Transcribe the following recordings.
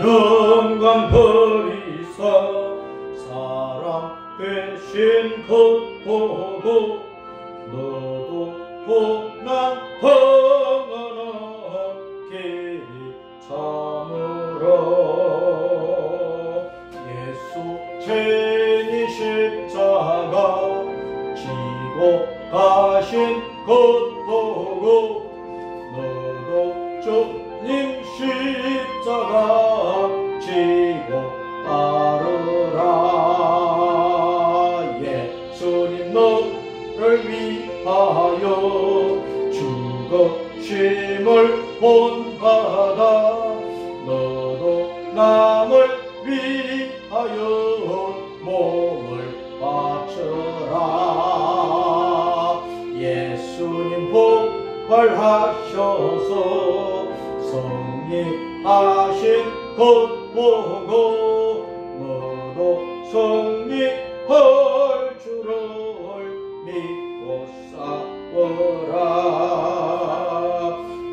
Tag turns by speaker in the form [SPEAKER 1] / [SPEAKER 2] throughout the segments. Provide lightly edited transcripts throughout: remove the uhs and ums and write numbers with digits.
[SPEAKER 1] 영광 버리사 사람 되신 것 보고 너도 고난 평안하게 참으라. 예수 죄니 십자가 지고 가신 것 보고 너도 주님 십자가 지고 따르라. 예수님 너를 위하여 죽으심을 본받아 너도 남을 위하여 몸을 바쳐라. 예수님 부활하셔서 승리하신 것 보고 너도 승리할 줄을 믿고 싸워라.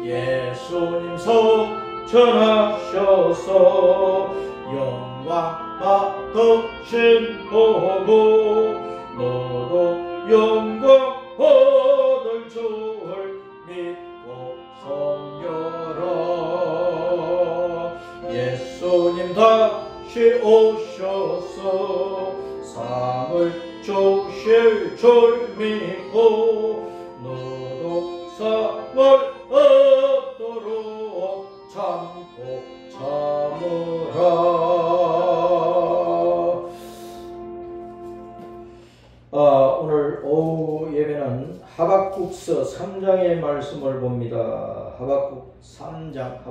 [SPEAKER 1] 예수님 성천하셔서 영광 받으신 보고 너도 영광 받을 줄 믿고 섬겨라. 예수님 다시 오셔서 상을 주실 줄 믿고 너도 상을 얻도록 참고 참으라. 오늘 오후 예배는 하박국서 3장의 말씀을 봅니다. 하박국 3장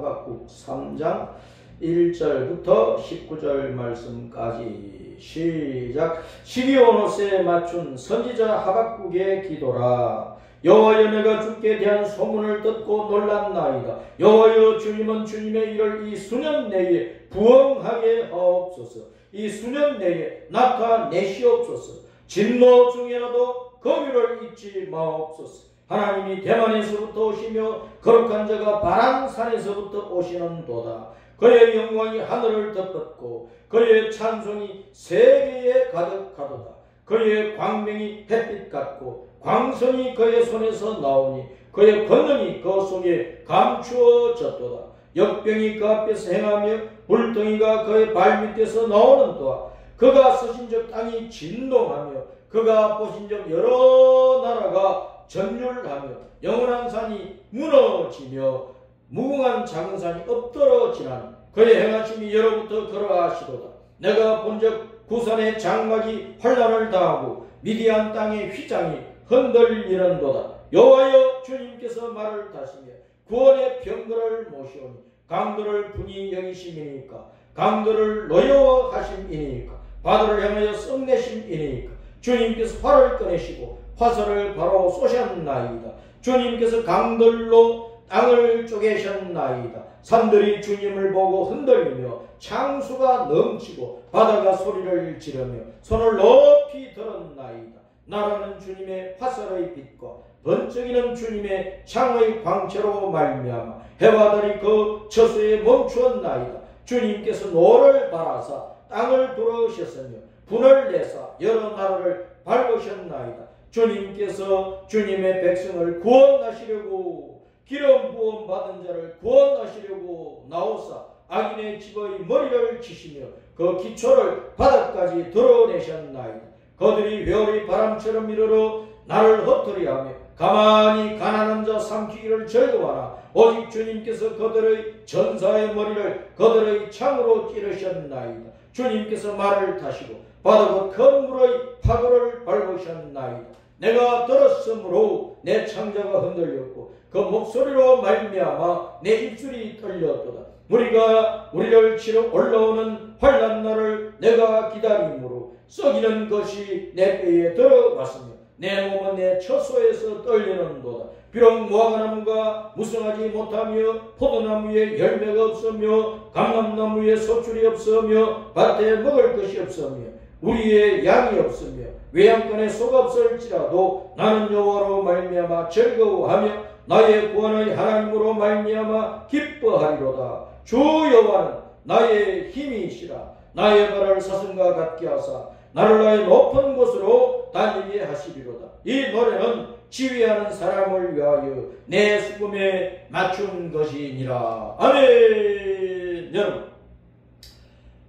[SPEAKER 1] 1절부터 19절 말씀까지 시작. 시기온옷에 맞춘 선지자 하박국의 기도라. 여호와여, 내가 주께 대한 소문을 듣고 놀랐나이다. 여호와여, 주님은 주님의 일을 이 수년 내에 부응하게 하옵소서. 이 수년 내에 나타내시옵소서. 진노 중에라도 거류를 잊지 마옵소서. 하나님이 대만에서부터 오시며 거룩한 자가 바람산에서부터 오시는도다. 그의 영광이 하늘을 덮었고 그의 찬송이 세계에 가득하도다. 그의 광명이 햇빛 같고 광선이 그의 손에서 나오니 그의 권능이 그 속에 감추어졌도다. 역병이 그 앞에서 행하며 불덩이가 그의 발밑에서 나오는도다. 그가 서신적 땅이 진동하며 그가 보신적 여러 나라가 전율하며 영원한 산이 무너지며 무궁한 작은 산이 엎드러지나니 그의 행하심이 예로부터 그러하시도다. 내가 본적 구산의 장막이 환란을 당하고 미디안 땅의 휘장이 흔들리는도다. 여호와여, 주님께서 말을 타시며 구원의 병거를 모시오니 강도를 분이 여기심이니까 강도를 노여워하심이니까 바다를 향하여 썩내심이니까 주님께서 활을 꺼내시고 화살을 바로 쏘셨나이다. 주님께서 강들로 땅을 쪼개셨나이다. 산들이 주님을 보고 흔들리며 창수가 넘치고 바다가 소리를 지르며 손을 높이 들었나이다. 나라는 주님의 화살의 빛과 번쩍이는 주님의 창의 광채로 말미암아 해와 달이 그 처소에 멈추었나이다. 주님께서 노를 바라사 땅을 두르셨으며 분을 내사 여러 나라를 밟으셨나이다. 주님께서 주님의 백성을 구원하시려고 기름 부음 받은 자를 구원하시려고 나오사 악인의 집의 머리를 치시며 그 기초를 바닥까지 드러내셨나이다. 그들이 회오리 바람처럼 이르러 나를 헛소리하며 가만히 가난한 자 삼키기를 즐거워하나 오직 주님께서 그들의 전사의 머리를 그들의 창으로 찌르셨나이다. 주님께서 말을 타시고 바다가 큰 물의 파도를 밟으셨나이다. 내가 들었으므로 내 창자가 흔들렸고 그 목소리로 말미암아 내 입술이 떨렸도다. 우리를 치러 올라오는 환난 날을 내가 기다림으로 썩이는 것이 내 뼈에 들어왔으며 내 몸은 내 처소에서 떨리는도다. 비록 무화과나무가 무성하지 못하며 포도나무에 열매가 없으며 감람나무에 소출이 없으며 밭에 먹을 것이 없으며 우리의 양이 없으며 외양간에 소가 없을지라도 나는 여호와로 말미암아 즐거워하며 나의 구원의 하나님으로 말미암아 기뻐하리로다. 주 여호와는 나의 힘이시라. 나의 발을 사슴과 같게 하사 나를 나의 높은 곳으로 다니게 하시리로다. 이 노래는 지휘하는 사람을 위하여 내 수금에 맞춘 것이니라. 아멘. 여러분,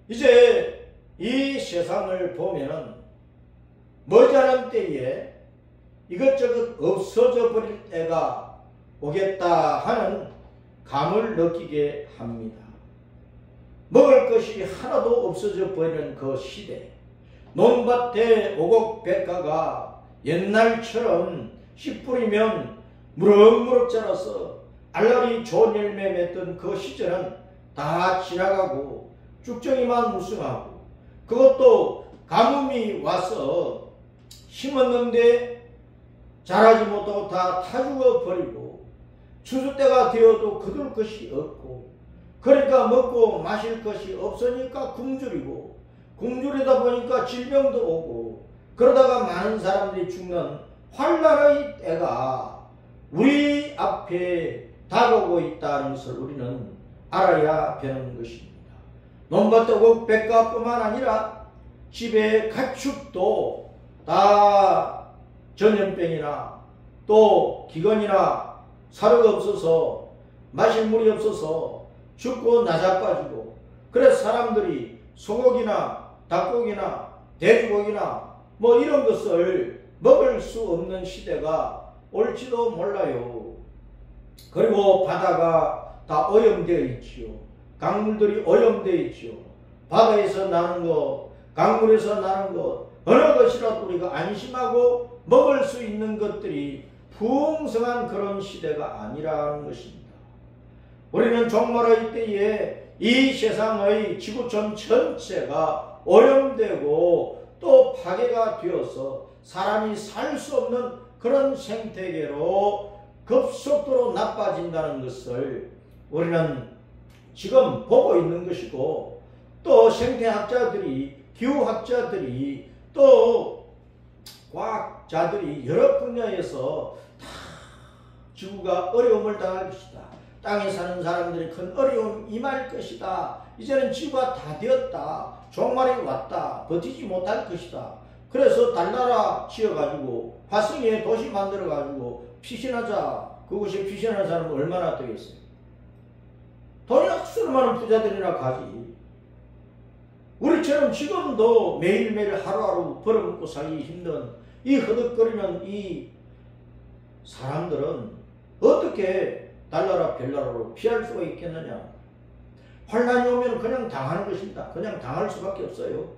[SPEAKER 1] 이제 이 세상을 보면은 머지않은 때에 이것저것 없어져 버릴 때가 오겠다 하는 감을 느끼게 합니다. 먹을 것이 하나도 없어져 버리는 그 시대, 논밭에 오곡백과가 옛날처럼 씨 뿌리면 무럭무럭 자라서 알알이 좋은 열매 맺던 그 시절은 다 지나가고 쭉정이만 무성하고, 그것도 가뭄이 와서 심었는데 자라지 못하고 다 타죽어 버리고, 추수 때가 되어도 거둘 것이 없고, 그러니까 먹고 마실 것이 없으니까 굶주리고, 굶주리다 보니까 질병도 오고, 그러다가 많은 사람들이 죽는 환난의 때가 우리 앞에 다가오고 있다는 것을 우리는 알아야 되는 것입니다. 논밭 오곡백과뿐만 아니라 집의 가축도 다 전염병이나 또 기근이나 사료가 없어서 마실 물이 없어서 죽고 나자빠지고, 그래서 사람들이 소고기나 닭고기나 돼지고기나 뭐 이런 것을 먹을 수 없는 시대가 올지도 몰라요. 그리고 바다가 다 오염되어 있지요. 강물들이 오염되어 있지요. 바다에서 나는 것, 강물에서 나는 것, 어느 것이라도 우리가 안심하고 먹을 수 있는 것들이 풍성한 그런 시대가 아니라는 것입니다. 우리는 종말의 때에 이 세상의 지구촌 전체가 오염되고 또 파괴가 되어서 사람이 살 수 없는 그런 생태계로 급속도로 나빠진다는 것을 우리는 지금 보고 있는 것이고, 또 생태학자들이, 기후학자들이, 또 과학자들이 여러 분야에서 다 지구가 어려움을 당할 것이다, 땅에 사는 사람들이 큰 어려움 임할 것이다, 이제는 지구가 다 되었다, 종말이 왔다, 버티지 못할 것이다, 그래서 달나라 지어가지고 화성에 도시 만들어가지고 피신하자, 그곳에 피신하는 사람은 얼마나 되겠어요? 돈이 억수로 많은 부자들이나 가지. 우리처럼 지금도 매일매일 하루하루 벌어먹고 살기 힘든 이 허덕거리는 이 사람들은 어떻게 달나라 별나라로 피할 수가 있겠느냐? 환난이 오면 그냥 당하는 것입니다. 그냥 당할 수밖에 없어요.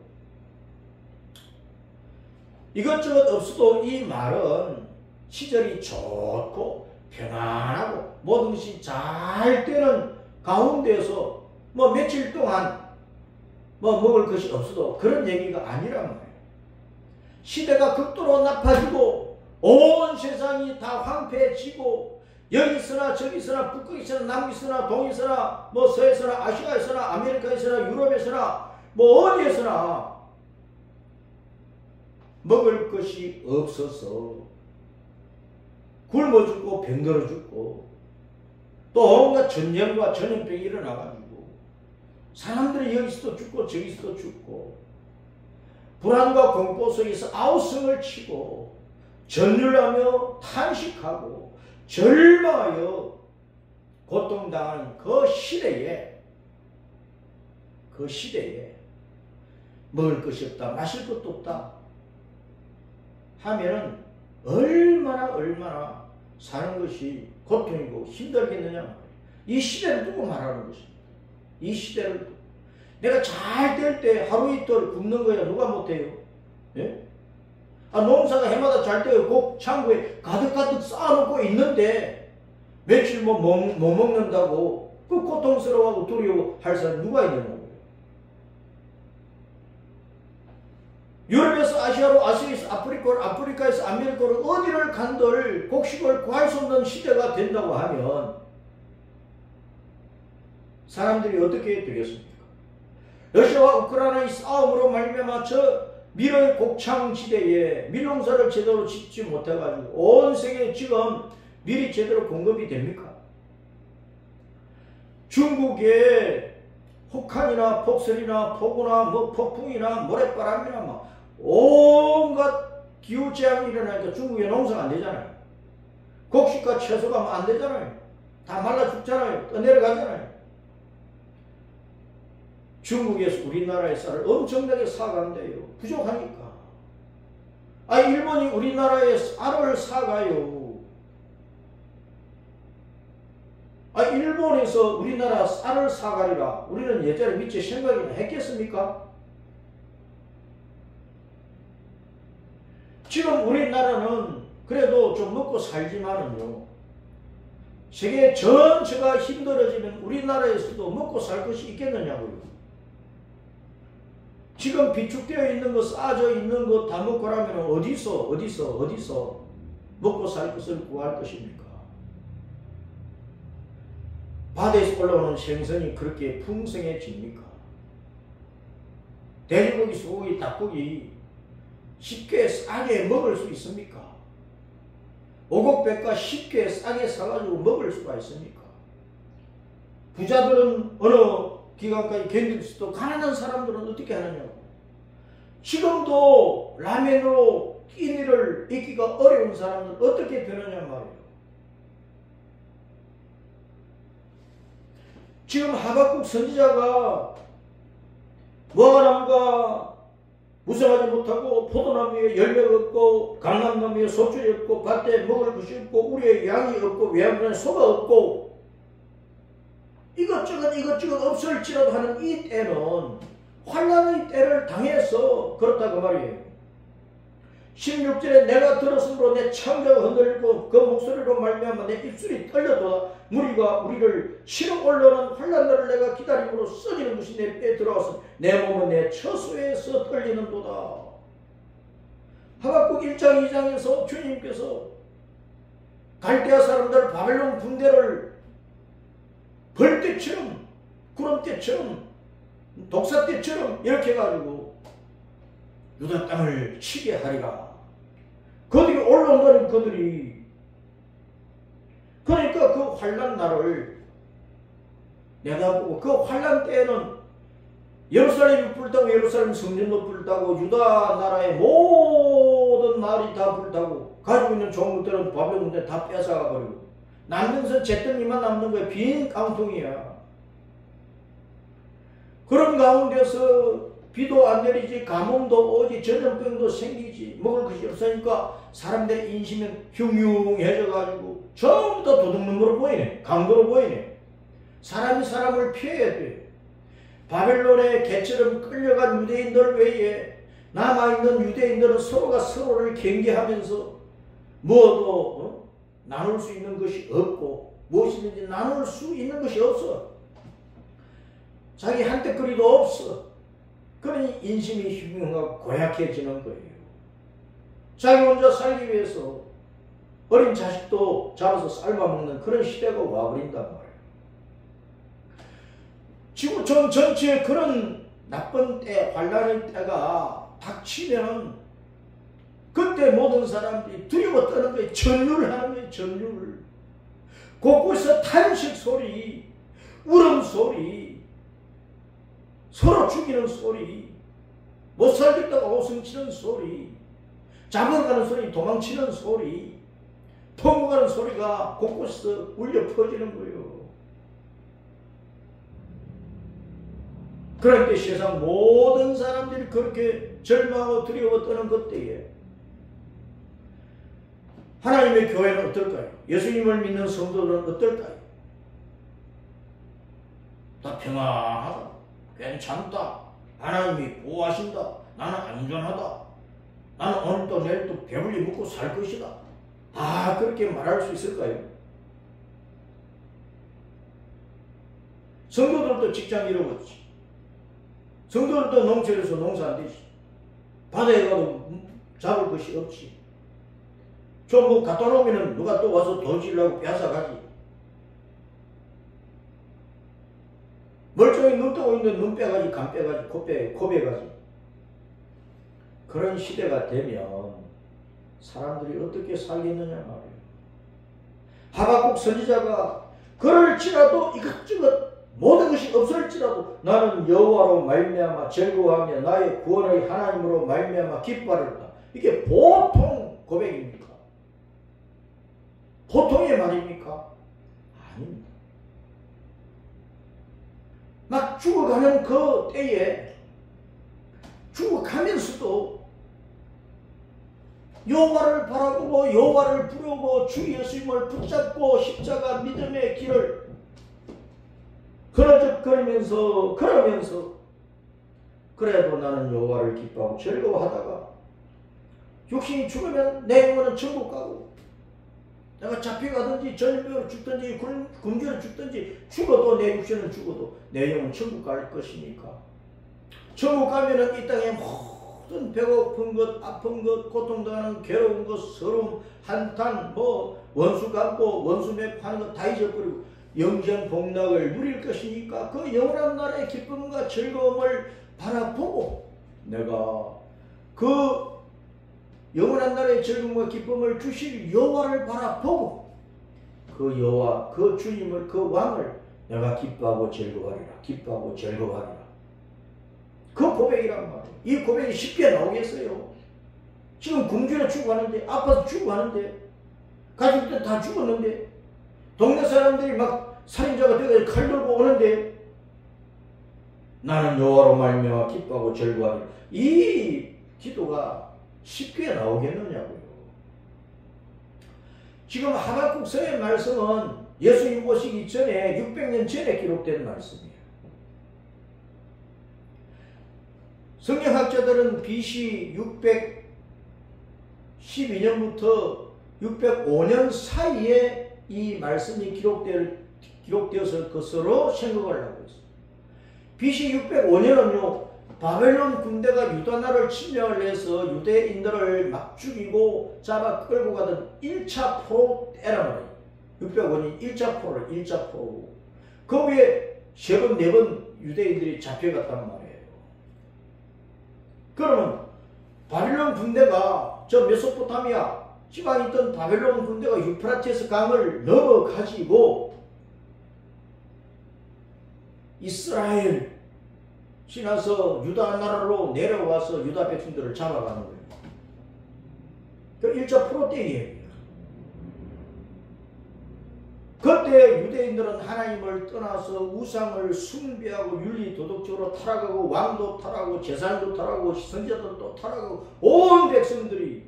[SPEAKER 1] 이것저것 없어도 이 말은 시절이 좋고 편안하고 모든 것이 잘 되는 가운데서 뭐 며칠 동안 뭐 먹을 것이 없어도 그런 얘기가 아니란 말이에요. 시대가 극도로 나빠지고 온 세상이 다 황폐해지고, 여기 있으나 저기 있으나 북극에 있으나 남극에 있으나 동에 있으나 뭐 서에 있으나 아시아에 있으나 아메리카에 있으나 유럽에 있으나 뭐 어디에서나 먹을 것이 없어서 굶어 죽고 병들어 죽고, 또 온갖 전염과 전염병이 일어나가지고 사람들이 여기서도 죽고 저기서도 죽고, 불안과 공포 속에서 아우성을 치고 전율하며 탄식하고 절망하여 고통당하는 그 시대에 먹을 것이 없다, 마실 것도 없다 하면은 얼마나 사는 것이 고통이고 힘들겠느냐. 이 시대를 두고 말하는 것입니다. 이 시대를 두고. 내가 잘 될 때 하루 이틀 굶는 거야 누가 못해요? 예? 농사가 해마다 잘 되고 곡 창고에 가득가득 쌓아놓고 있는데 며칠 못 먹는다고 그 고통스러워하고 두려워할 사람이 누가 있는 거예요? 유럽에서 아시아로, 아시아에서 아프리카에서 아메리카로 어디를 간들 곡식을 구할 수 없는 시대가 된다고 하면 사람들이 어떻게 되겠습니까? 러시아와 우크라이나의 싸움으로 말미암아 저 밀의 곡창지대에 밀농사를 제대로 짓지 못해가지고 온 세계에 지금 밀이 제대로 공급이 됩니까? 중국의 혹한이나 폭설이나 폭우나 뭐 폭풍이나 모래바람이나 막 온갖 기후재앙이 일어나니까 중국에 농사가 안 되잖아요. 곡식과 채소가 안 되잖아요. 다 말라 죽잖아요. 떠내려가잖아요. 중국에서 우리나라의 쌀을 엄청나게 사간대요. 부족하니까. 일본이 우리나라의 쌀을 사가요. 일본에서 우리나라 쌀을 사가리라. 우리는 예전에 미처 생각이나 했겠습니까? 지금 우리나라는 그래도 좀 먹고 살지만은요. 세계 전체가 힘들어지면 우리나라에서도 먹고 살 것이 있겠느냐고요. 지금 비축되어 있는 거, 쌓아져 있는 거 다 먹고라면 어디서 먹고 살 것을 구할 것입니까? 바다에서 올라오는 생선이 그렇게 풍성해집니까? 돼지고기, 소고기, 닭고기 쉽게 싸게 먹을 수 있습니까? 오곡백과 쉽게 싸게 사가지고 먹을 수가 있습니까? 부자들은 어느 기간까지 견딜 수도 가난한 사람들은 어떻게 하느냐고. 지금도 라면으로 끼니를 잊기가 어려운 사람은 어떻게 되느냐 말이에요. 지금 하박국 선지자가 무화과나무가 무성하지 못하고 포도나무에 열매가 없고 감람나무에 소출이 없고 밭에 먹을 것이 없고 우리의 양이 없고 외양간에 소가 없고 이것저것 없을지라도 하는 이 때는 환난의 때를 당해서 그렇다고 말이에요. 16절에 내가 들었으므로 내 창자가 흔들리고 그 목소리로 말미암아 내 입술이 떨려도다. 무리가 우리를 치러 올라오는 환난날을 내가 기다림으로 써지는 것이 내 뼈에 들어와서 내 몸은 내 처소에서 떨리는도다. 하박국 1장 2장에서 주님께서 갈대아 사람들 바벨론 군대를 벌떼처럼 구름떼처럼 독사떼처럼 이렇게 해가지고 유다 땅을 치게 하리라. 그들이 올라온다는 그들이 그러니까 그 환난 날을 내다보고 그 환난 때에는 예루살렘이 불타고 예루살렘 성전도 불타고 유다 나라의 모든 말이 다 불타고 가지고 있는 종들은 바벨론 군대 다 뺏어가 버리고 남는 선 잿더미만 남는 거야. 빈 깡통이야. 그런 가운데서 비도 안 내리지 가뭄도 오지 전염병도 생기지 먹을 것이 없으니까 사람들의 인심은 흉흉해져 가지고 전부 다 도둑놈으로 보이네. 강도로 보이네. 사람이 사람을 피해야 돼. 바벨론의 개처럼 끌려간 유대인들 외에 남아있는 유대인들은 서로가 서로를 경계하면서 무엇도 나눌 수 있는 것이 없고 무엇이든지 나눌 수 있는 것이 없어. 자기 한때거리도 없어. 그러니 인심이 흉흉하고 고약해지는 거예요. 자기 혼자 살기 위해서 어린 자식도 잡아서 삶아먹는 그런 시대가 와버린단 말이에요. 지구촌 전체에 그런 나쁜 때, 환란의 때가 닥치면 그때 모든 사람들이 두려워 떠는 거예요. 전율을 하는 거예요. 전율을. 곳곳에서 탄식 소리, 울음 소리, 서로 죽이는 소리, 못 살겠다고 오승치는 소리, 잡아가는 소리, 도망치는 소리, 통곡하는 소리가 곳곳에서 울려 퍼지는 거예요. 그럴 때 세상 모든 사람들이 그렇게 절망하고 두려워 떠는 그때에 하나님의 교회는 어떨까요? 예수님을 믿는 성도들은 어떨까요? 다 평안하다. 괜찮다. 하나님이 보호하신다. 나는 안전하다. 나는 오늘 또 내일 또 배불리 먹고 살 것이다. 그렇게 말할 수 있을까요? 성도들도 직장 잃어버리지. 성도들도 농촌에서 농사 안 되지. 바다에 가도 잡을 것이 없지. 좀 뭐 갖다 놓으면 누가 또 와서 도지려고 뺏어가지. 멀쩡히 눈 뜨고 있는데 눈 빼가지, 간 빼가지, 코 빼가지. 그런 시대가 되면 사람들이 어떻게 살겠느냐 말이에요. 하박국 선지자가 그럴지라도 이것저것 모든 것이 없을지라도 나는 여호와로 말미암아 즐거워하며 나의 구원의 하나님으로 말미암아 기뻐하리로다. 이게 보통 고백입니까? 보통의 말입니까? 아닙니다. 막 죽어가는 그 때에 죽어가면서도 여호와를 바라보고 여호와를 부르고 주 예수님을 붙잡고 십자가 믿음의 길을 그러적거리면서 그러면서 그래도 나는 여호와를 기뻐하고 즐거워하다가 육신이 죽으면 내 영혼은 천국 가고 내가 잡혀가든지 전염병으로 죽든지 굶주려 죽든지 죽어도 내 육신은 죽어도 내 영혼은 천국 갈 것이니까 천국 가면은 이 땅에 모든 배고픈 것, 아픈 것, 고통당하는 괴로운 것, 서러움, 한탄, 원수 갚고 원수 맺하는 것 다 잊어버리고 영생 복락을 누릴 것이니까 그 영원한 나라의 기쁨과 즐거움을 바라보고 내가 그 영원한 나라의 즐거움과 기쁨을 주실 여호와를 바라보고 그 여호와, 그 주님을, 그 왕을 내가 기뻐하고 즐거워하리라. 기뻐하고 즐거워하리라. 그 고백이란 말이에요. 이 고백이 쉽게 나오겠어요? 지금 굶주려 죽어가는데, 아파서 죽어가는데, 가족들 다 죽었는데, 동네 사람들이 막 살인자가 되어서 칼 들고 오는데, 나는 여호와로 말미암아 기뻐하고 즐거워하리라. 이 기도가 쉽게 나오겠느냐고요. 지금 하박국서의 말씀은 예수님 오시기 전에 600년 전에 기록된 말씀이에요. 성경학자들은 BC 612년부터 605년 사이에 이 말씀이 기록되었을 것으로 생각을 하고 있습니다. BC 605년은요, 바벨론 군대가 유다나를 침략을 해서 유대인들을 막 죽이고 잡아 끌고 가던 1차 포로 때란 말이에요. 605년 1차 포로를 1차 포로. 그 후에 3번, 4번 유대인들이 잡혀갔단 말이에요. 그러면 바벨론 군대가 저 메소포타미아 지방에 있던 바벨론 군대가 유프라테스 강을 넘어가지고 이스라엘 지나서 유다 나라로 내려와서 유다 백성들을 잡아가는 거예요. 그 1차 포로 때 얘기예요. 그때 유대인들은 하나님을 떠나서 우상을 숭배하고 윤리 도덕적으로 타락하고 왕도 타락하고 재산도 타락하고 선지자들도 타락하고 온 백성들이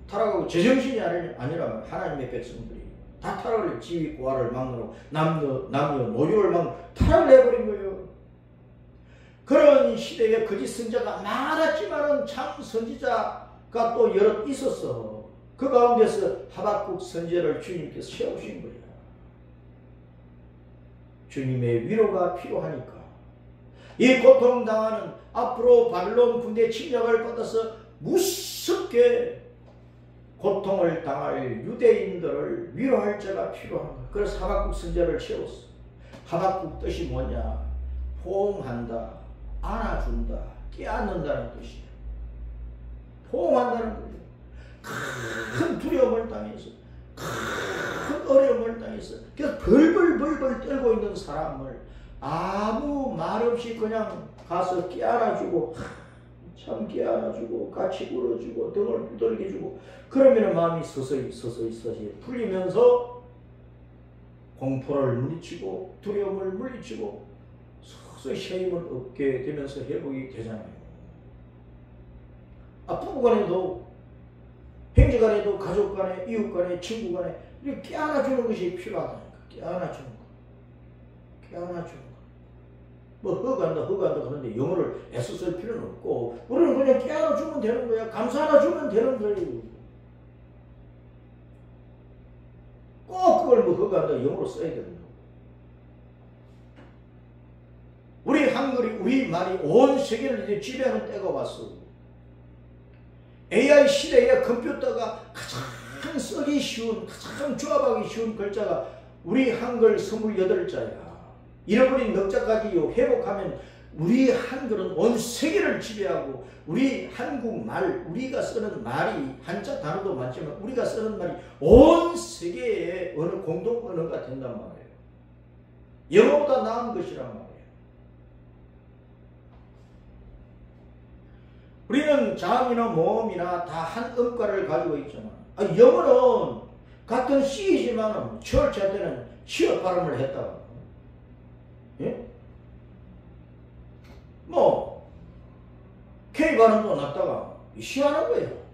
[SPEAKER 1] 타락하고 제정신이 아니라 하나님의 백성들이 다 타락을 해. 지위 고하를 막느라고 남녀 노유를 막 타락을 해버린 거예요. 그런 시대에 거짓 선지자가 많았지만은 참 선지자가 또 여럿 있었어. 그 가운데서 하박국 선지자를 주님께서 세우신 거예요. 주님의 위로가 필요하니까. 이 고통당하는 앞으로 바벨론 군대 침략을 받아서 무섭게 고통을 당할 유대인들을 위로할 자가 필요한 거예요. 그래서 하박국 선지자를 세웠어. 하박국 뜻이 뭐냐? 포옹한다, 안아준다, 깨안는다는 뜻이에요. 포옹한다는 거예요. 큰 두려움을 당해서, 큰 어려움을 당해서, 그래서 벌벌 떨고 있는 사람을 아무 말 없이 그냥 가서 깨안아주고, 참 깨안아주고, 같이 울어주고, 등을 두들겨주고, 그러면 마음이 서서히 풀리면서 공포를 물리치고, 두려움을 물리치고, 서서히 쉐임을 얻게 되면서 회복이 되잖아요. 부부간에도, 형제간에도, 가족간에, 이웃간에, 친구간에 이렇게 깨안아주는 것이 필요하다니까. 깨안아주는 거. 깨안아주는 거. 뭐 허간다 그런데 영어를 애써 쓸 필요는 없고 우리는 그냥 깨안아주면 되는 거야. 감사 하나 주면 되는 거예요. 꼭 그걸 뭐 허간다 영어로 써야 되는 거. 우리 한글이, 우리 말이 온 세계를 이제 지배하는 때가 왔어. AI 시대에 컴퓨터가 가장 쓰기 쉬운, 가장 조합하기 쉬운 글자가 우리 한글 28자야. 잃어버린 넉자까지 회복하면 우리 한글은 온 세계를 지배하고 우리 한국말, 우리가 쓰는 말이 한자 단어도 많지만 우리가 쓰는 말이 온 세계의 어느 공동 언어가 된단 말이에요. 영어보다 나은 것이란 말이에요. 우리는 자음이나 모음이나 다 한 음가를 가지고 있지만 영어는 같은 C이지만 church 할 때는 치어 발음을 했다. 예? 뭐 K 발음도 났다가 희한한 거예요.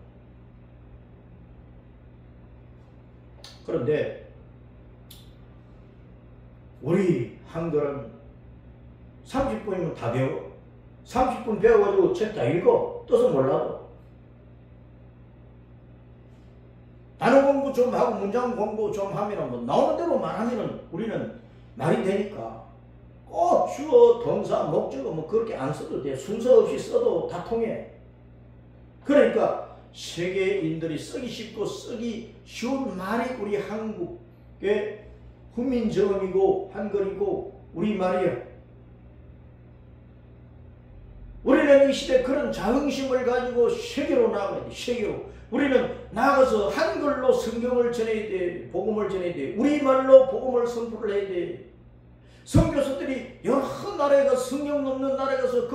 [SPEAKER 1] 그런데 우리 한글은 30분이면 다 배워. 30분 배워가지고 책 다 읽어. 뜻은 몰라도. 단어 공부 좀 하고 문장 공부 좀 하면 뭐 나오는 대로 말하면 우리는 말이 되니까 꼭 주어, 동사, 목적어 뭐 그렇게 안 써도 돼. 순서 없이 써도 다 통해. 그러니까 세계인들이 쓰기 쉽고 쓰기 쉬운 말이 우리 한국의 훈민정음이고 한글이고 우리말이에요. 우리는 이 시대 그런 자긍심을 가지고 세계로 나가야 돼. 세계로. 우리는 나가서 한글로 성경을 전해야 돼. 복음을 전해야 돼. 우리말로 복음을 선포를 해야 돼. 선교사들이 여러 나라에 가서 성경 넘는 나라에 가서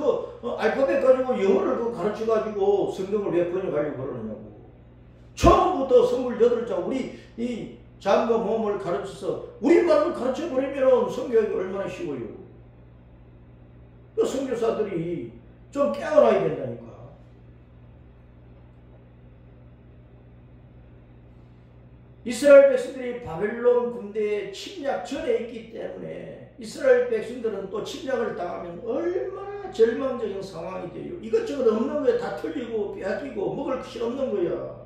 [SPEAKER 1] 알파벳 가지고 영어를 가르쳐 가지고 성경을 왜 번역하려고 그러느냐고. 처음부터 28자 우리 이 자음과 모음을 가르쳐서 우리말로 가르쳐 버리면 성경이 얼마나 쉬워요. 그 선교사들이 좀 깨어나야 된다니까. 이스라엘 백성들이 바벨론 군대의 침략 전에 있기 때문에 이스라엘 백성들은 또 침략을 당하면 얼마나 절망적인 상황이 돼요. 이것저것 없는 거야. 다 틀리고 빼앗기고 먹을 것이 없는 거야.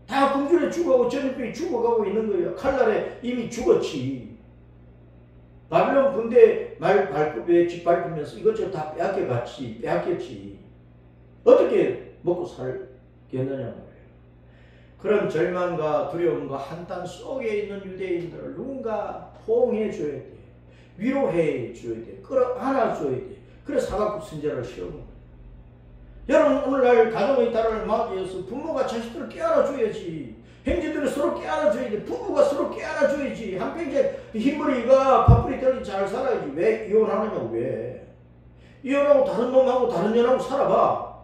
[SPEAKER 1] 다 굶주려 죽어가고 전염병이 죽어가고 있는 거야. 칼날에 이미 죽었지. 바벨론 군대 말 발굽에 짓밟으면서 이것저것 다 빼앗겼지. 어떻게 먹고 살겠느냐 말이에요. 그런 절망과 두려움과 한탄 속에 있는 유대인들을 누군가 호응해 줘야 돼. 위로해 줘야 돼. 끌어안아 줘야 돼. 그래서 하박국 선지자를 세우는 거예요. 여러분 오늘날 가정의 달을 맞이해서 부모가 자식들을 깨안아 줘야지. 형제들이 서로 깨안아 줘야지. 부부가 서로 깨안아 줘야지. 한평생 흰머리가 밥풀이 들이 잘 살아야지. 왜 이혼하느냐고. 왜 이혼하고 다른 놈하고 다른 년하고 살아봐.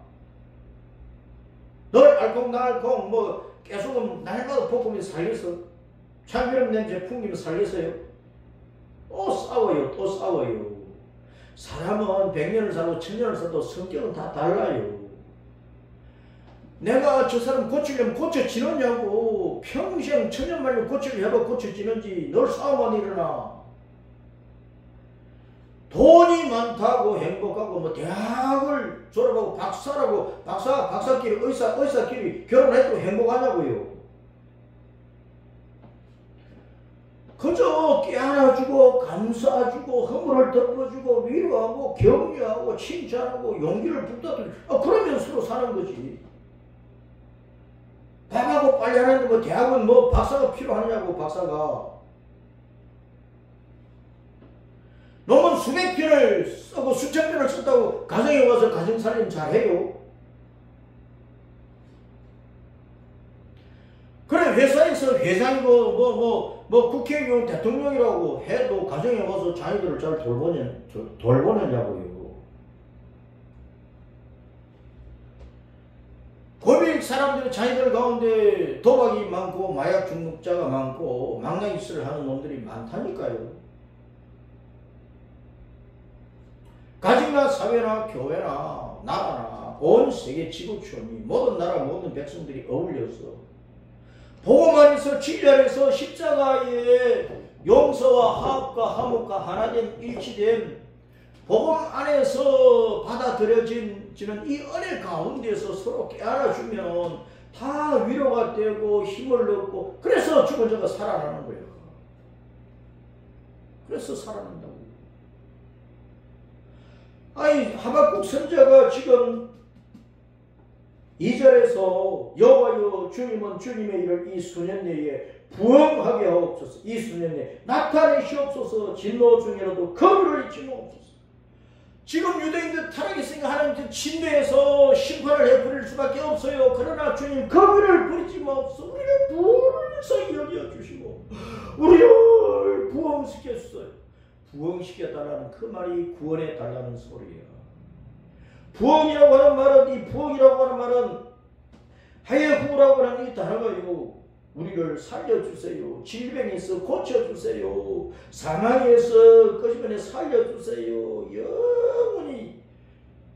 [SPEAKER 1] 널 알콩달콩 뭐 깨소금 날마다 볶으면 살겠어? 참기름 냄새 풍기면 살겠어요? 또 싸워요. 사람은 100년을 살고 1000년을 살도 성격은 다 달라요. 내가 저 사람 고치려면 고쳐지느냐고. 평생 1000년 만에 고치려고 해봐 고쳐지는지. 널 싸움만 일어나. 돈이 많다고 행복하고 뭐 대학을 졸업하고 박사라고 박사끼리 의사끼리 결혼해도 행복하냐고요. 그저 깨안아주고 감싸주고 허물을 덮어주고 위로하고 격려하고 칭찬하고 용기를 북돋우고 그러면 서로 사는 거지. 밥하고 빨리 하는데 뭐 대학은 뭐 박사가 필요하냐고. 박사가 놈은 수백 편을 쓰고 수천 편을 썼다고 가정에 와서 가정살림 잘해요? 그래 회사에서 회장이고 뭐 국회의원 대통령이라고 해도 가정에 와서 자녀들을 잘 돌보느냐고요. 고빌 사람들의 자녀들 가운데 도박이 많고 마약 중독자가 많고 망나니짓을 하는 놈들이 많다니까요. 가정이나 사회나 교회나 나라나 온 세계 지구촌이 모든 나라 모든 백성들이 어울려서 복음 안에서 진리 안에서 십자가의 용서와 화합과 화목과 하나된 일치된 복음 안에서 받아들여지는 이 은혜 가운데서 서로 깨알아주면 다 위로가 되고 힘을 얻고 그래서 죽은 자가 살아나는 거예요. 그래서 살아난다고. 아니 하박국 선지자가 지금 2절에서 여호와여 주님은 주님의 일을 이 수년 내에 부응하게 하옵소서. 이 수년 내에 나타내시옵소서. 진노 중이라도 거부를 잊지 마옵소서. 지금 유대인들 타락했으니까 하나님께 진노해서 심판을 해버릴 수밖에 없어요. 그러나 주님 거부를 부리지 마옵소서. 우리를 불쌍히 여겨주시고 우리를 부흥 부흥시켰어요. 부흥시켜달라는 그 말이 구원해달라는 소리예요. 부흥이라고 하는 말은, 이 부흥이라고 하는 말은 하여 구라고 하는 이 단어가요, 우리를 살려주세요. 질병에서 고쳐주세요. 사망에서 거짓말에 살려주세요. 영원히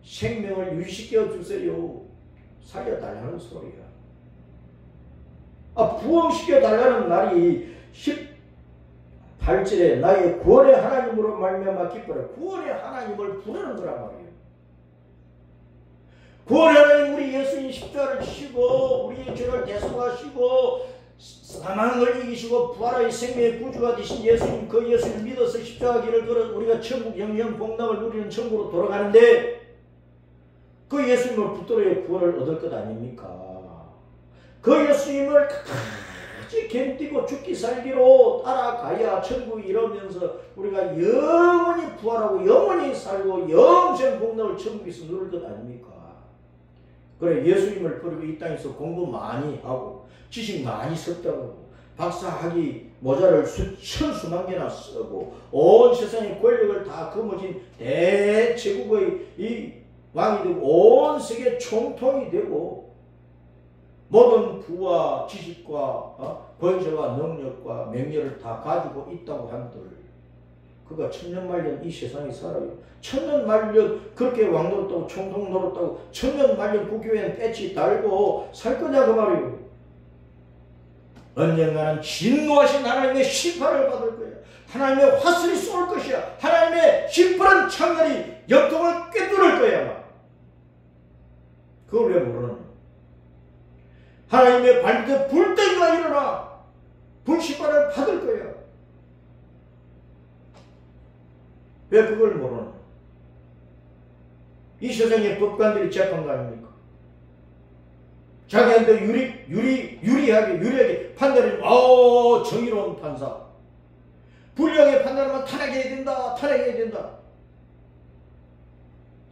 [SPEAKER 1] 생명을 유지시켜주세요. 살려달라는 소리야. 부흥시켜달라는 말이 18절에 나의 구원의 하나님으로 말미암아 기뻐라. 구원의 하나님을 부르는 거란 말이에요. 구원의 하나님, 우리 예수님 십자가를 지시고 우리의 죄를 대속하시고 사망을 이기시고 부활의 생명의 구주가 되신 예수님, 그 예수님 믿어서 십자가 길을 걸어 우리가 천국 영영 복락을 누리는 천국으로 돌아가는데, 그 예수님을 붙들어야 구원을 얻을 것 아닙니까? 그 예수님을 끝까지 견디고 죽기 살기로 따라가야 천국에 이르면서 우리가 영원히 부활하고 영원히 살고 영생 복락을 천국에서 누릴 것 아닙니까? 그래, 예수님을 버리고 이 땅에서 공부 많이 하고 지식 많이 습득하고 박사학위 모자를 수만 개나 쓰고 온 세상의 권력을 다 거머쥔 대제국의 이 왕이 되고 온 세계 총통이 되고 모든 부와 지식과 권세와 능력과 명예를 다 가지고 있다고 한들, 그가 천년만년 이 세상에 살아요. 천년만년 그렇게 왕 노릇하고 총통 노릇하고 천년만년 국교회는 배치 달고 살 거냐 그 말이에요. 언젠가는 진노하신 하나님의 심판을 받을 거야. 하나님의 화살이 쏠 것이야. 하나님의 심판한 창렬이 역동을 꿰뚫을 거야. 그걸 왜 모르는? 하나님의 발밑에 불덩이가 일어나 불심판을 받을 거야. 왜 그걸 모르는? 이 세상의 법관들이 재판관입니까? 자기한테 유리하게 판단을, 정의로운 판사. 불리하게 판단하면 탄핵해야 된다.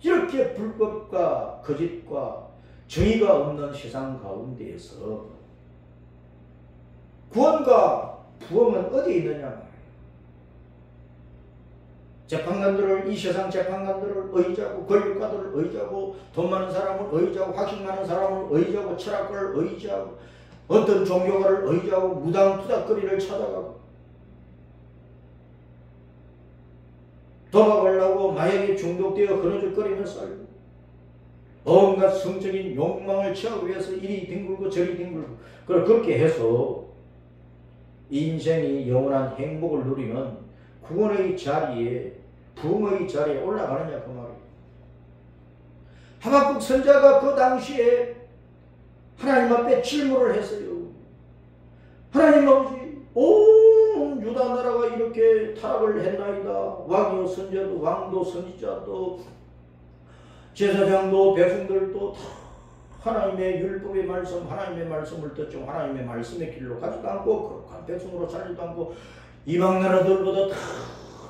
[SPEAKER 1] 이렇게 불법과 거짓과 정의가 없는 세상 가운데에서 구원과 부흥은 어디에 있느냐 말이에요. 재판관들을, 이 세상 재판관들을 의지하고 권력가들을 의지하고 돈 많은 사람을 의지하고 확신 많은 사람을 의지하고 철학가를 의지하고 어떤 종교가를 의지하고 무당투닥거리를 찾아가고 도박을 하고 마약에 중독되어 그너적거리며 살고 온갖 성적인 욕망을 채우기 위해서 이리 뒹굴고 저리 뒹굴고 그렇게 해서 인생이 영원한 행복을 누리는 구원의 자리에, 부흥의 자리에 올라가느냐 그 말이에요. 하박국 선자가 그 당시에 하나님 앞에 질문을 했어요. 하나님 아버지, 온 유다 나라가 이렇게 타락을 했나이다. 왕이요 선자도, 왕도 선지자도, 제사장도, 백성들도 다 하나님의 율법의 말씀, 하나님의 말씀을 듣죠. 하나님의 말씀의 길로 가지도 않고 거룩한 백성으로 살지도 않고 이방 나라들보다 다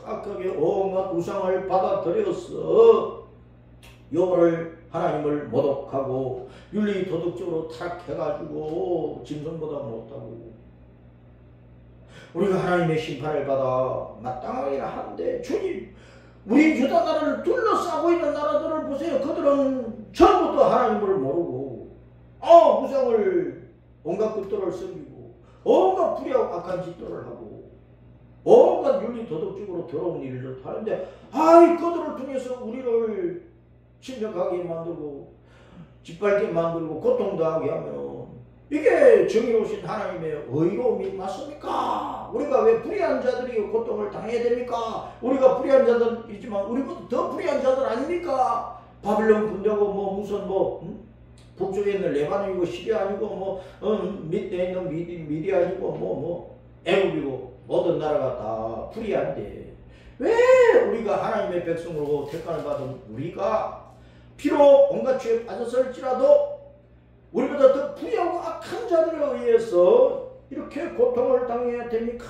[SPEAKER 1] 악하게 온갖 우상을 받아들여서 여호와를 하나님을 모독하고 윤리 도덕적으로 타락해가지고 짐승보다 못하고 우리가 하나님의 심판을 받아 마땅하긴 한데, 주님, 우리 유다 나라를 둘러싸고 있는 나라들을 보세요. 그들은 전부터 하나님을 모르고 우상을 온갖 것들을 섬기고 온갖 불의하고 악한 짓들을 하고 온갖 윤리 도덕적으로 더러운 일을 하는데, 그들을 통해서 우리를 침략하게 만들고 짓밟게 만들고 고통당하게 하면 이게 정의로우신 하나님의 의로움이 맞습니까? 우리가 왜 불의한 자들이 고통을 당해야 됩니까? 우리가 불의한 자들이지만 우리보다 더 불의한 자들 아닙니까? 바빌론 군대고 무슨 북쪽에 있는 레바논이고 시리아 아니고 밑에 있는 미디안이고 애굽이고 모든 나라가 다 불의한데, 왜 우리가 하나님의 백성으로 택함을 받은 우리가 비록 온갖 죄에 빠졌을지라도 우리보다 더 불의하고 악한 자들에 의해서 이렇게 고통을 당해야 됩니까?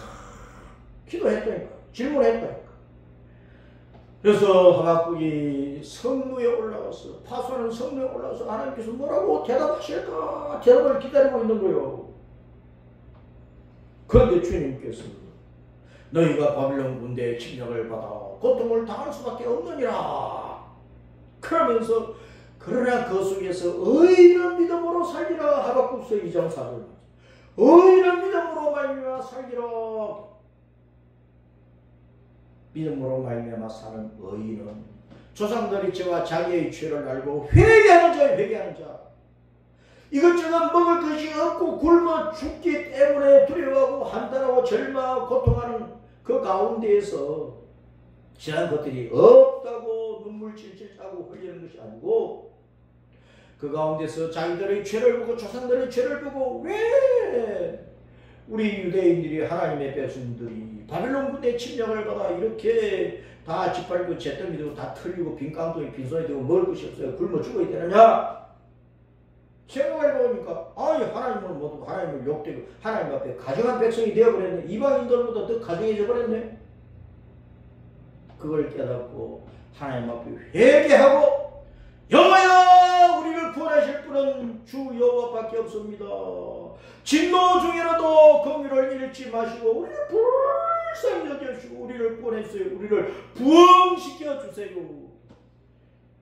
[SPEAKER 1] 기도했다니까. 질문했다니까. 그래서 하박국이 성루에 올라가서, 파수하는 성루에 올라가서 하나님께서 뭐라고 대답하실까? 대답을 기다리고 있는 거예요. 그런데 주님께서 너희가 바빌론 군대의 침략을 받아 고통을 당할 수밖에 없느니라. 그러면서 그러나 그 속에서 의인은 믿음으로 살리라. 하박국서 2장 4절. 의인은 믿음으로 말미암아 살리라. 믿음으로 말미암아 사는 의인은 조상들의 죄와 자기의 죄를 알고 회개하는 자예요. 회개하는 자. 이것저것 먹을 것이 없고 굶어 죽기 때문에 두려워하고 한탄하고 절망하고 고통하는 그 가운데에서 지난 것들이 없다고 눈물 찔찔 짜고 흘리는 것이 아니고 그 가운데서 자기들의 죄를 보고 조상들의 죄를 보고 왜 우리 유대인들이 하나님의 백성들이 바빌론 군대 침략을 받아 이렇게 다 짓밟고 잿더미 되고 다 털리고 빈 깡통이 빈손이 되고 먹을 것이 없어요. 굶어 죽어야 되느냐? 생각해보니까 아니 하나님을 모두 하나님을 욕되고 하나님 앞에 가증한 백성이 되어버렸네. 이방인들보다 더 가증해져 버렸네. 그걸 깨닫고 하나님 앞에 회개하고 여호와여 우리를 구원하실 분은 주 여호와밖에 없습니다. 진노 중에라도 긍휼을 잃지 마시고 우리를 불쌍히 여겨주시고 우리를 구원해주세요. 우리를 부흥시켜 주세요.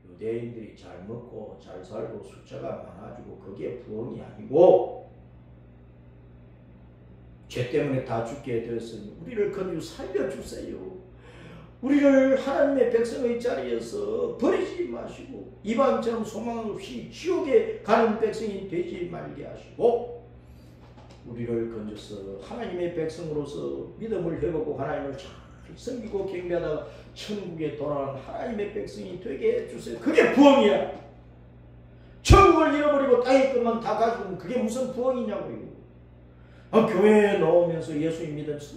[SPEAKER 1] 유대인들이 잘 먹고 잘 살고 숫자가 많아지고 그게 부흥이 아니고 죄 때문에 다 죽게 되었으니 우리를 건져 살려주세요. 우리를 하나님의 백성의 자리에서 버리지 마시고 이방처럼 소망 없이 지옥에 가는 백성이 되지 말게 하시고 우리를 건져서 하나님의 백성으로서 믿음을 회복하고 하나님을 잘 섬기고 경배하다가 천국에 돌아가는 하나님의 백성이 되게 해주세요. 그게 부흥이야. 천국을 잃어버리고 땅의 것만 다 가지고 그게 무슨 부흥이냐고요. 교회에 나오면서 예수님 믿으면서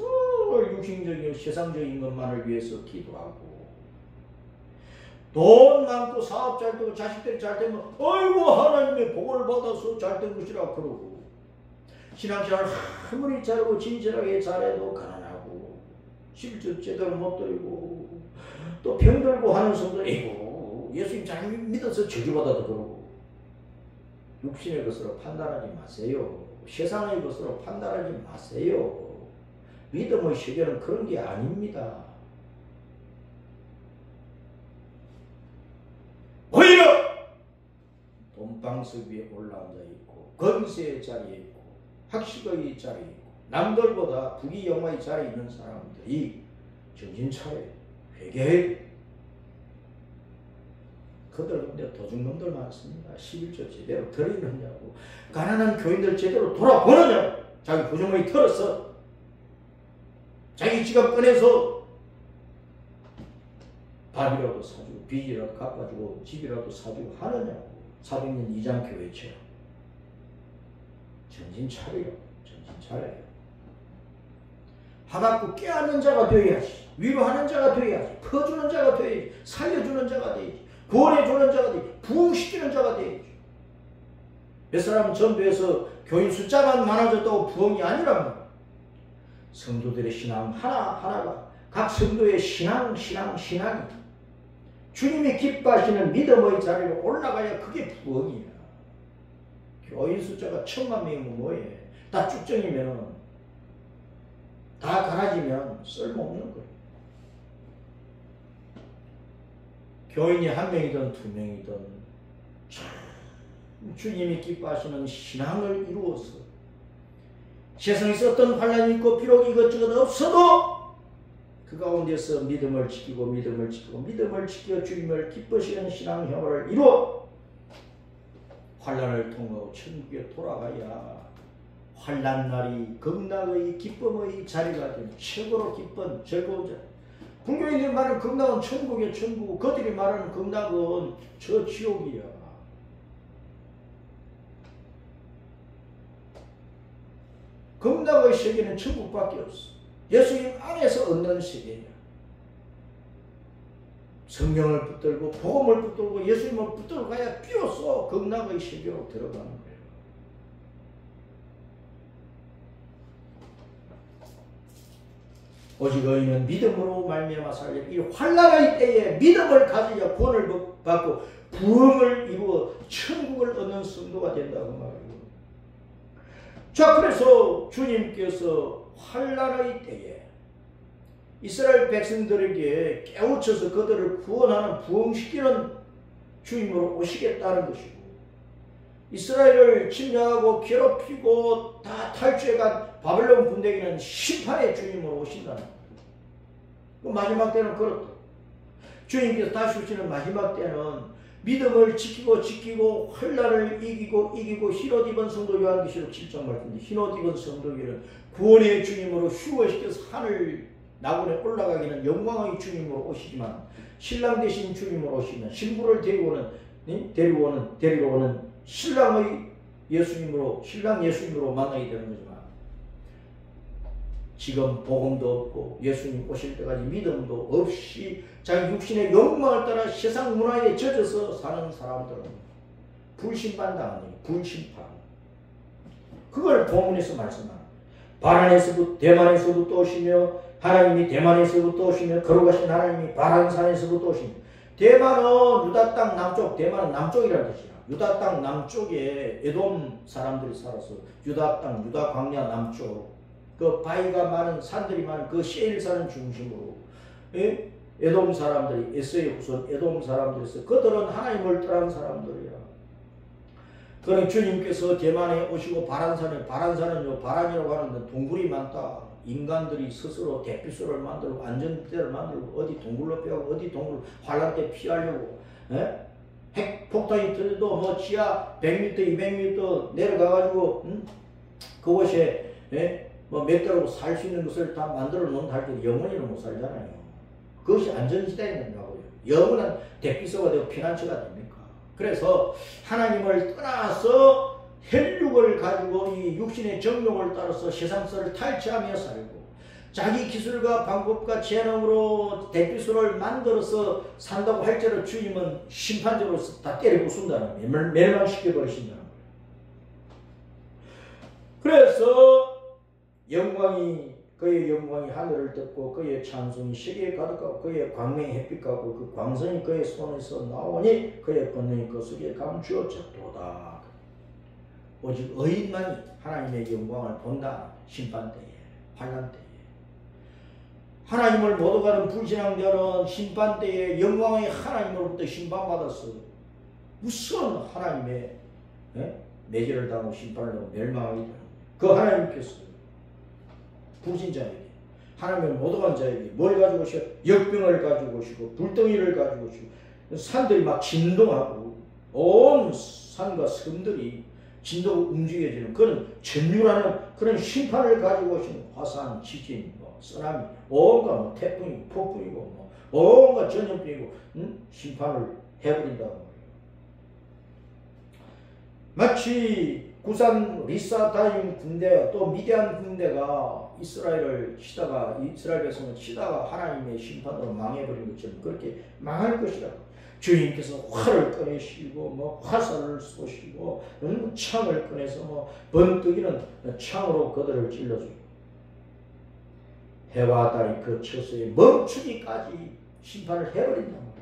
[SPEAKER 1] 육신적인 세상적인 것만을 위해서 기도하고 돈 많고 사업 잘 되고 자식들이 잘 되면 아이고 하나님의 복을 받아서 잘 된 것이라 그러고 신앙생활 아무리 잘하고 진실하게 잘해도 가난하고 실제 제대로 못 드리고 또 병들고 하는 성도 있고 예수님 잘 믿어서 저주받아도 그러고 육신의 것으로 판단하지 마세요. 세상의 것으로 판단하지 마세요. 믿음의 세계는 그런 게 아닙니다. 오히려 돈방석 위에 올라앉아 있고 건세의 자리에 있고 학식의 자리에 있고 남들보다 부귀영화의 자리에 있는 사람들이 정신 차려 회개해. 그들 근데 도둑놈들 많습니다. 11조 제대로 드리느냐고 가난한 교인들 제대로 돌아보느냐고 자기 부정을 털어서 자기 지갑 꺼내서 밥이라도 사주고 빚이라도 갚아주고 집이라도 사주고 하느냐고. 400년 이장교회처럼. 정신 차려요. 정신 차려요. 하박국 깨닫는 자가 되어야지. 위로하는 자가 되어야지. 퍼주는 자가 되어야지. 살려주는 자가 되어야지. 구원해주는 자가 되어야지. 부흥시키는 자가 되어야지. 몇 사람은 전도해서 교인 숫자만 많아졌다고 부흥이 아니란 말이야. 성도들의 신앙 하나하나가 각 성도의 신앙이 주님이 기뻐하시는 믿음의 자리로 올라가야 그게 부흥이야. 교인 숫자가 1000만 명이면 뭐해. 다 쭉정이면 다 갈아지면 쓸모없는 거야. 교인이 1명이든 2명이든 주님이 기뻐하시는 신앙을 이루어서 세상에서 어떤 환란이 있고 비록 이것저것 없어도 그 가운데서 믿음을 지키고 믿음을 지키고 주님을 기뻐하시는 신앙생활을 이루어 환란을 통하고 천국에 돌아가야 환란날이 극락의 기쁨의 자리가 되는 최고로 기쁜 즐거운 자리. 불교인들이 말하는 극락은 천국이야. 천국. 그들이 말하는 극락은 저 지옥이야. 극락의 세계는 천국밖에 없어. 예수님 안에서 얻는 세계야. 성령을 붙들고 복음을 붙들고 예수님을 붙들고 가야 비로소 극락의 세계로 들어가는 거예요. 오직 의인은 믿음으로 말미암아 살리라. 이 환난의 때에 믿음을 가지려 구원을 받고 부흥을 이루어 천국을 얻는 성도가 된다고 말해요. 자, 그래서 주님께서 환난의 때에 이스라엘 백성들에게 깨우쳐서 그들을 구원하는 부흥시키는 주임으로 오시겠다는 것이고, 이스라엘을 침략하고 괴롭히고 다 탈주해간 바벨론 군대에게는 심판의 주임으로 오신다는 거예요. 마지막 때는 그렇다. 주님께서 다시 오시는 마지막 때는 믿음을 지키고 환난을 이기고 흰옷 입은 성도 요한계시록 7장 말씀인데, 흰옷 입은 성도들은 구원의 주님으로 휴거시켜서 하늘 낙원에 올라가기는 영광의 주님으로 오시지만, 신랑 되신 주님으로 오시면 신부를 데리고 오는 신랑 예수님으로 만나게 되는 거지만, 지금 복음도 없고 예수님 오실 때까지 믿음도 없이 자기 육신의 욕망을 따라 세상 문화에 젖어서 사는 사람들은 불심판당하니 불심판. 그걸 본문에서 말씀합니다. 대만에서부터 오시며, 하나님이 대만에서부터 오시며, 거룩하신 하나님이 바란산에서부터 오시며. 대만은 유다 땅 남쪽, 대만은 남쪽이라는 뜻이야. 유다 땅 남쪽에 에돔 사람들이 살아서 유다 땅, 유다 광야 남쪽, 그 바위가 많은 산들이 많은 그 세일산을 중심으로 에돔 사람들이, 에서의 후손 에돔 사람들에서 그들은 하나님을 떠난 사람들이야. 그러니 주님께서 대만에 오시고 바란산은요, 바란이라고 하는데 동굴이 많다. 인간들이 스스로 대피소를 만들고 안전대를 만들고 어디 동굴로 빼고 어디 동굴 환란 때 피하려고, 핵폭탄이 터져도 뭐 지하 100m, 200m 내려가가지고 그곳에 뭐 몇 대로 살 수 있는 것을 다 만들어 놓은 할때 영원히는 못 살잖아요. 그것이 안전지대에 있는다고요. 영원한 대피소가 되고 피난처가 됩니까? 그래서 하나님을 떠나서 혈육을 가지고 이 육신의 정욕을 따라서 세상서를 탈취하며 살고, 자기 기술과 방법과 재능으로 대피소를 만들어서 산다고 할지라도 주님은 심판적으로 다 때려 부순다는 거예요. 멸망시켜 버리신다는 거예요. 그래서 그의 영광이 하늘을 덮고 그의 찬송이 세계에 가득하고 그의 광명이 햇빛 같고 그 광선이 그의 손에서 나오니 그의 권능이 그 속에 감추어졌도다. 오직 의인만이 하나님의 영광을 본다. 심판때에, 환난때에. 하나님을 못 오가는 불신앙자는 심판때에 영광의 하나님으로부터 심판받았어. 무슨 하나님의 매질을 당하고 심판을 당하고 멸망하게 되는 거예요. 그 하나님께서 불신자에게, 하나님을 못 오간 자에게 뭘 가지고 오시고, 역병을 가지고 오시고 불덩이를 가지고 오시고 산들이 막 진동하고 온 산과 섬들이 진동 움직여지는 그런 전율하는 그런 심판을 가지고 오시는 화산, 지진, 쓰나미, 온갖 태풍이고 폭풍이고 온갖 전염병이고 심판을 해버린다는 거예요. 마치 구산 리사다임 군대, 또 미디안 군대가 이스라엘 백성을 치다가 하나님의 심판으로 망해버린 것처럼 그렇게 망할 것이라고. 주님께서 활을 꺼내시고 화살을 쏘시고 창을 꺼내서 번뜩이는 창으로 그들을 찔러주고, 해와 달이 그 처소에 멈추기까지 심판을 해버린단 말이에요.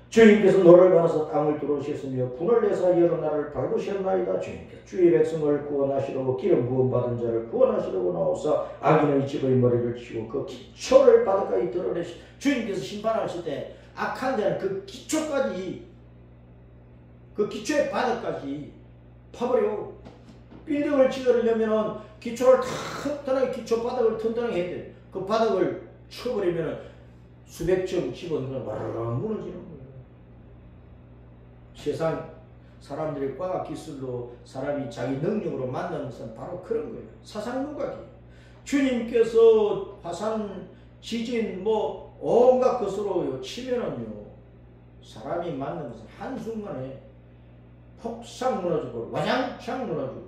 [SPEAKER 1] 주님께서 노를 받아서 땅을 들어오셨으며 분을 내사 여러 날을 밟으셨나이다. 주님께서 주의 백성을 구원하시려고 기름 부음 받은 자를 구원하시려고 나오사 악인의 집의 머리를 치고 그 기초를 바닥까지 드러내시. 주님께서 심판하실 때 악한 자는 그 기초까지, 그 기초의 바닥까지 파버려. 빌딩을 지으려면은 기초를 튼튼하게, 기초 바닥을 튼튼하게 해야 돼. 그 바닥을 쳐버리면은 수백 점 집어넣으면 와르르 무너지는 거예요. 세상 사람들의 과학 기술로 사람이 자기 능력으로 만나는 것은 바로 그런 거예요. 사상누각이에요. 주님께서 화산, 지진, 온갖 것으로 치면은요, 사람이 만난 것은 한순간에 폭삭 무너지고, 와장창 무너지고,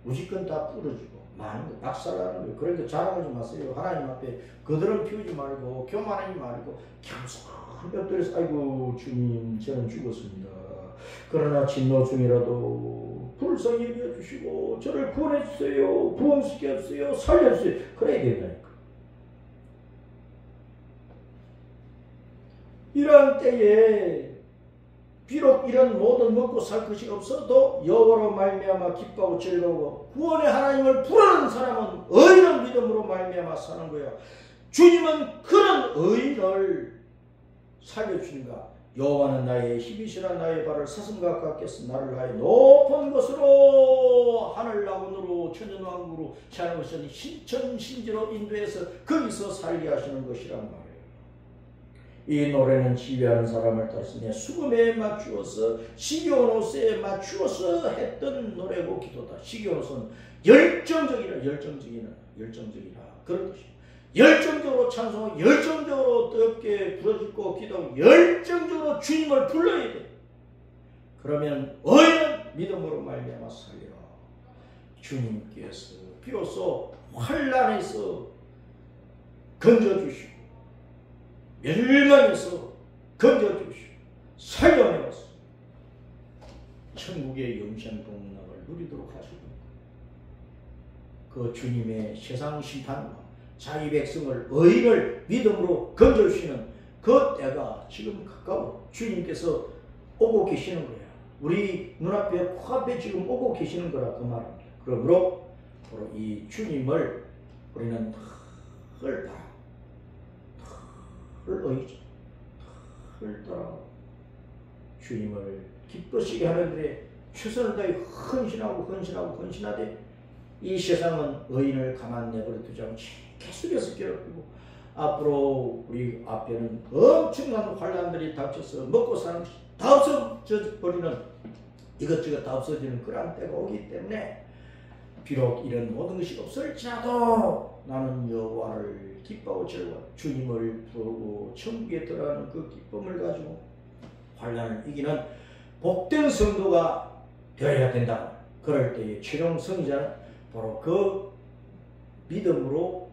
[SPEAKER 1] 무지건 다 부러지고, 많은 거 박살나는 거예요. 그러니까 자랑하지 마세요. 하나님 앞에 거드름 피우지 말고, 교만하지 말고, 겸손히 엎드려서, 아이고, 주님, 저는 죽었습니다. 그러나 진노 중이라도 불쌍히 여겨주시고, 저를 구원해주세요. 부흥시켜주세요. 살려주세요. 그래야 된다니까. 이러한 때에 비록 이런 모든 먹고 살 것이 없어도 여호와로 말미암아 기뻐하고 즐거워 구원의 하나님을 부르는 사람은 의인은 믿음으로 말미암아 사는 거야. 주님은 그런 의인을 살려주니까 여호와는 나의 힘이시라 나의 발을 사슴과 같겠어 나를 하여 높은 곳으로 하늘 나군으로 천연왕국으로 사는 것은 신천신지로 인도해서 거기서 살게 하시는 것이란 말이에요. 이 노래는 지휘하는 사람을 따르내 수금에 맞추어서 시기온옷에 맞추어서 했던 노래고 기도다. 시기온옷은 열정적이라 그런 뜻이에요. 열정적으로 찬송하고 열정적으로 뜨겁게 부르짖고 기도하고 열정적으로 주님을 불러야 돼. 그러면 의인은 믿음으로 말미암아 살리라. 주님께서 비로소 환난에서 건져주시고 멸망에서 건져주시고 살려내어서 천국의 영생 복락을 누리도록 하시고 그 주님의 세상 심판과 자기 백성을 의인을 믿음으로 건져주시는 그 때가 지금 가까워 주님께서 오고 계시는 거야. 우리 눈앞에 코앞에 지금 오고 계시는 거라 그 말입니다. 그러므로 바로 이 주님을 우리는 털 따라 털 의죠. 털 따라 주님을 기쁘시게 하는 일에 최선을 다해 헌신하되 이 세상은 의인을 가만 내버려 두지 않고 계속해서 괴롭히고 앞으로 우리 앞에는 엄청난 환난들이 닥쳐서 먹고 사는 것이 다 없어져 버리는 이것저것 다 없어지는 그런 때가 오기 때문에 비록 이런 모든 것이 없을지라도 나는 여호와를 기뻐하고 즐거워 주님을 부르고 천국에 들어가는 그 기쁨을 가지고 환난을 이기는 복된 성도가 되어야 된다. 그럴 때의 최종 승리자는 바로 그 믿음으로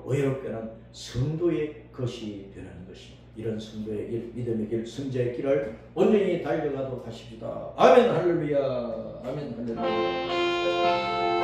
[SPEAKER 1] 의롭게는 성도의 것이 되는 것입니다. 이런 성도의 길, 믿음의 길, 성자의 길을 온전히 달려가도록 하십시다. 아멘 할렐루야. 아멘 할렐루야.